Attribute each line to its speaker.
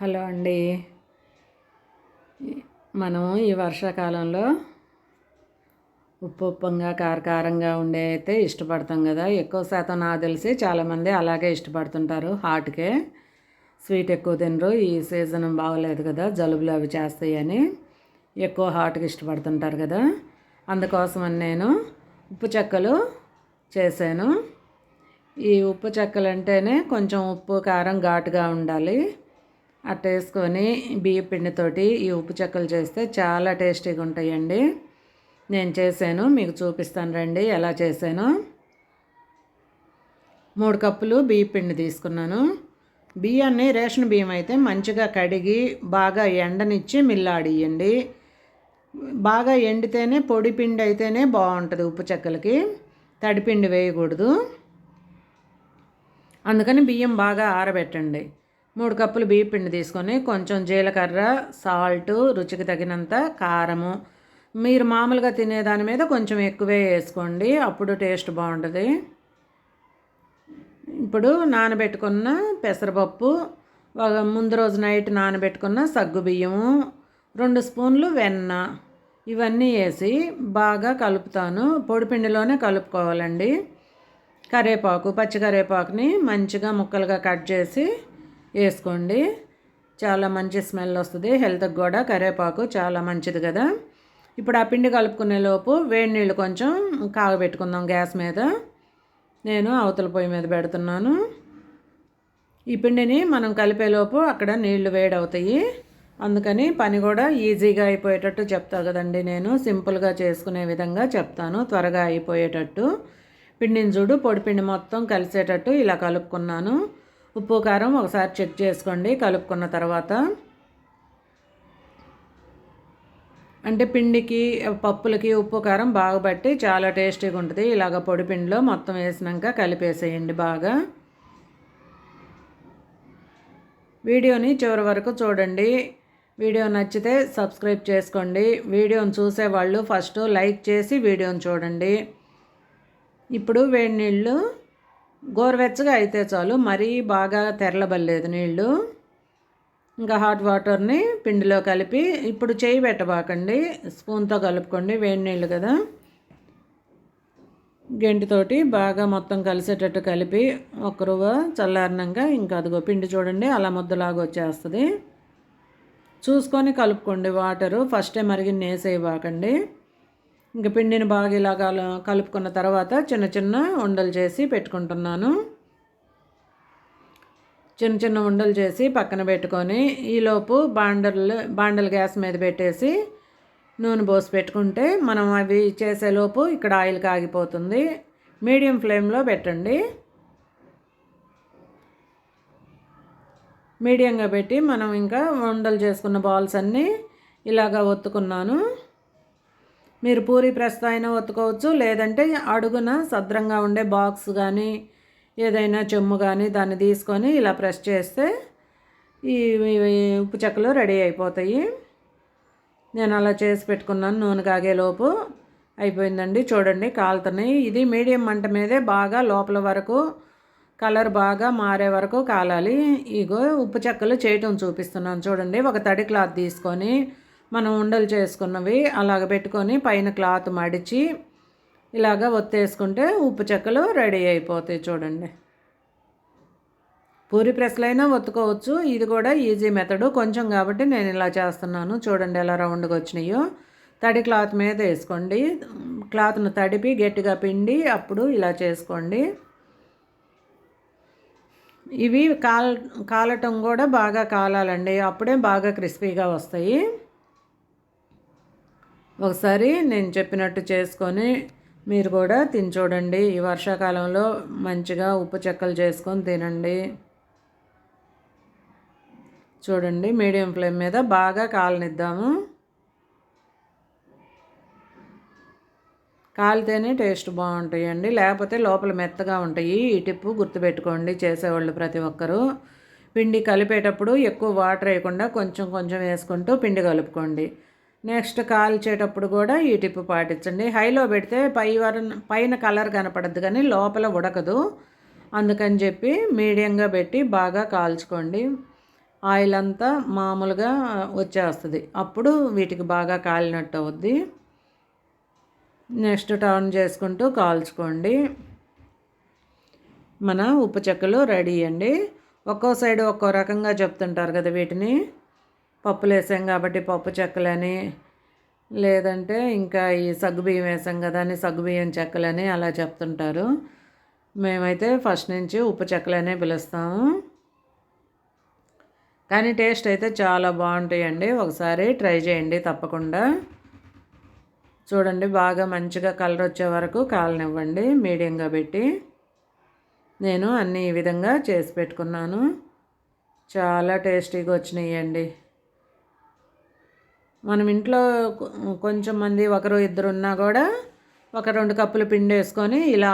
Speaker 1: Hello అండి. మనం ఈ వర్షాకాలంలో ఉప్పుగా కారంగా ఉండే అయితే ఇష్టపడతాం కదా. ఎక్కువ శాతం నాకు తెలిసి చాలామంది అలాగే ఇష్టపడుతుంటారు. హాట్కే స్వీట్ ఎక్కువ తినరు. ఈ సీజన్ బాగోలేదు కదా, జలుబులు అవి చేస్తాయని ఎక్కువ హాట్గా ఇష్టపడుతుంటారు కదా. అందుకోసమని నేను ఉప్పు చెక్కలు చేశాను. ఈ ఉప్పు చెక్కలు అంటేనే కొంచెం ఉప్పు కారం ఘాటుగా ఉండాలి. అట్ట వేసుకొని బియ్య పిండితోటి ఈ ఉప్పు చెక్కలు చేస్తే చాలా టేస్టీగా ఉంటాయండి. నేను చేశాను, మీకు చూపిస్తాను రండి ఎలా చేశాను. 3 కప్పులు బియ్య పిండి తీసుకున్నాను. బియ్యాన్ని రేషన్ బియ్యం అయితే మంచిగా కడిగి బాగా ఎండనిచ్చి మిల్లాడియండి. బాగా ఎండితేనే పొడి పిండి అయితేనే బాగుంటుంది ఉప్పు చెక్కలకి, తడిపిండి వేయకూడదు. అందుకని బియ్యం బాగా ఆరబెట్టండి. 3 కప్పులు బియ్య పిండి తీసుకొని కొంచెం జీలకర్ర, సాల్ట్, రుచికి తగినంత కారము, మీరు మామూలుగా తినేదాని మీద కొంచెం ఎక్కువే వేసుకోండి, అప్పుడు టేస్ట్ బాగుంటుంది. ఇప్పుడు నానబెట్టుకున్న పెసరపప్పు, ముందు రోజు నైట్ నానబెట్టుకున్న సగ్గు బియ్యము, 2 స్పూన్లు వెన్న, ఇవన్నీ వేసి బాగా కలుపుతాను. పొడిపిండిలోనే కలుపుకోవాలండి. కరివేపాకు, పచ్చి కరివేపాకుని మంచిగా ముక్కలుగా కట్ చేసి వేసుకోండి. చాలా మంచి స్మెల్ వస్తుంది. హెల్త్కి కూడా కరివేపాకు చాలా మంచిది కదా. ఇప్పుడు ఆ పిండి కలుపుకునే లోపు వేడి నీళ్ళు కొంచెం కాగబెట్టుకుందాం గ్యాస్ మీద. నేను అవతల పొయ్యి మీద పెడుతున్నాను. ఈ పిండిని మనం కలిపేలోపు అక్కడ నీళ్లు వేడవుతాయి. అందుకని పని కూడా ఈజీగా అయిపోయేటట్టు చెప్తా కదండి. నేను సింపుల్గా చేసుకునే విధంగా చెప్తాను, త్వరగా అయిపోయేటట్టు. పిండిని చూడు, పొడి పిండి మొత్తం కలిసేటట్టు ఇలా కలుపుకున్నాను. ఉప్పు కారం ఒకసారి చెక్ చేసుకోండి కలుపుకున్న తర్వాత. అంటే పిండికి పప్పులకి ఉప్పు కారం బాగా పట్టి చాలా టేస్టీగా ఉంటుంది. ఇలాగ పొడి పిండిలో మొత్తం వేసినాక కలిపేసేయండి బాగా. వీడియోని చివరి వరకు చూడండి. వీడియో నచ్చితే సబ్స్క్రైబ్ చేసుకోండి. వీడియోని చూసేవాళ్ళు ఫస్ట్ లైక్ చేసి వీడియోని చూడండి. ఇప్పుడు వేడి నీళ్ళు గోరువెచ్చగా అయితే చాలు, మరీ బాగా తెరలబల్లేదు నీళ్ళు. ఇంకా హాట్ వాటర్ని పిండిలో కలిపి, ఇప్పుడు చేయి పెట్టబాకండి, స్పూన్తో కలుపుకోండి. వేడి నీళ్ళు కదా, గెంటితోటి బాగా మొత్తం కలిసేటట్టు కలిపి ఒక రువ్వ చల్లారినాక ఇంకా అదిగో పిండి చూడండి అలా ముద్దలాగా వచ్చేస్తుంది. చూసుకొని కలుపుకోండి. వాటరు ఫస్టే మరిగిన వేసేయబాకండి. ఇంక పిండిని బాగా ఇలాగా కలుపుకున్న తర్వాత చిన్న చిన్న ఉండలు చేసి పెట్టుకుంటున్నాను. చిన్న చిన్న ఉండలు చేసి పక్కన పెట్టుకొని ఈలోపు బాండలు గ్యాస్ మీద పెట్టేసి నూనె పోసి పెట్టుకుంటే మనం అవి చేసేలోపు ఇక్కడ ఆయిల్ కాగిపోతుంది. మీడియం ఫ్లేమ్లో పెట్టండి. మీడియంగా పెట్టి మనం ఇంకా ఉండలు చేసుకున్న బాల్స్ అన్నీ ఇలాగా ఒత్తుకున్నాను. మీరు పూరీ ప్రెస్తో అయినా ఒత్తుకోవచ్చు, లేదంటే అడుగున సద్రంగా ఉండే బాక్స్ కానీ ఏదైనా చెమ్ము కానీ దాన్ని తీసుకొని ఇలా ప్రెస్ చేస్తే ఈ ఉప్పు చెక్కలు రెడీ అయిపోతాయి. నేను అలా చేసి పెట్టుకున్నాను. నూనె కాగేలోపు అయిపోయిందండి. చూడండి కాలుతున్నాయి. ఇది మీడియం మంట మీదే బాగా లోపల వరకు కలర్ బాగా మారే వరకు కాలాలి. ఇగో ఉప్పు చెక్కలు చేయటం చూపిస్తున్నాను చూడండి. ఒక తడి క్లాత్ తీసుకొని మనం ఉండలు చేసుకున్నవి అలాగ పెట్టుకొని పైన క్లాత్ మడిచి ఇలాగ ఒత్తేసుకుంటే ఉప్పు చెక్కలు రెడీ అయిపోతాయి. చూడండి, పూరి ప్రెస్లైనా ఒత్తుకోవచ్చు, ఇది కూడా ఈజీ మెథడు కొంచెం కాబట్టి నేను ఇలా చేస్తున్నాను. చూడండి ఎలా రౌండ్గా వచ్చినాయో. తడి క్లాత్ మీద వేసుకోండి. క్లాత్ను తడిపి గట్టిగా పిండి అప్పుడు ఇలా చేసుకోండి. ఇవి కాలటం కూడా బాగా కాలాలండి, అప్పుడే బాగా క్రిస్పీగా వస్తాయి. ఒకసారి నేను చెప్పినట్టు చేసుకొని మీరు కూడా తిని చూడండి. ఈ వర్షాకాలంలో మంచిగా ఉప్పు చెక్కలు చేసుకొని తినండి. చూడండి మీడియం ఫ్లేమ్ మీద బాగా కాలనిద్దాము. కాలితేనే టేస్ట్ బాగుంటాయండి, లేకపోతే లోపల మెత్తగా ఉంటాయి. ఈ టిప్పు గుర్తుపెట్టుకోండి చేసేవాళ్ళు ప్రతి ఒక్కరూ. పిండి కలిపేటప్పుడు ఎక్కువ వాటర్ వేయకుండా కొంచెం కొంచెం వేసుకుంటూ పిండి కలుపుకోండి. నెక్స్ట్ కాల్చేటప్పుడు కూడా ఈ టిప్పు పాటించండి. హైలో పెడితే పైన కలర్ కనపడద్దు కానీ లోపల ఉడకదు. అందుకని చెప్పి మీడియంగా పెట్టి బాగా కాల్చుకోండి. ఆయిల్ అంతా మామూలుగా వచ్చేస్తుంది. అప్పుడు వీటికి బాగా కాలినట్టు అవుద్ది. నెక్స్ట్ టర్న్ చేసుకుంటూ కాల్చుకోండి. మన ఉప్పు చెక్కలు రెడీ అండి. ఒక్కో సైడ్ ఒక్కో రకంగా చెప్తుంటారు కదా వీటిని. పప్పులు వేసాం కాబట్టి పప్పు చెక్కలని, లేదంటే ఇంకా ఈ సగ్గుబియ్యం వేసాం కదా అని సగ్గుబియ్యం చెక్కలని అలా చెప్తుంటారు. మేమైతే ఫస్ట్ నుంచి ఉప్పు చెక్కలనే పిలుస్తాము. కానీ టేస్ట్ అయితే చాలా బాగుంటాయండి. ఒకసారి ట్రై చేయండి తప్పకుండా. చూడండి బాగా మంచిగా కలర్ వచ్చే వరకు కాలనివ్వండి మీడియంగా పెట్టి. నేను అన్నీ ఈ విధంగా చేసి పెట్టుకున్నాను. చాలా టేస్టీగా వచ్చినాయండి. మనం ఇంట్లో కొంచెం మంది ఒకరు ఇద్దరు ఉన్నా కూడా ఒక 2 కప్పులు పిండి వేసుకొని ఇలా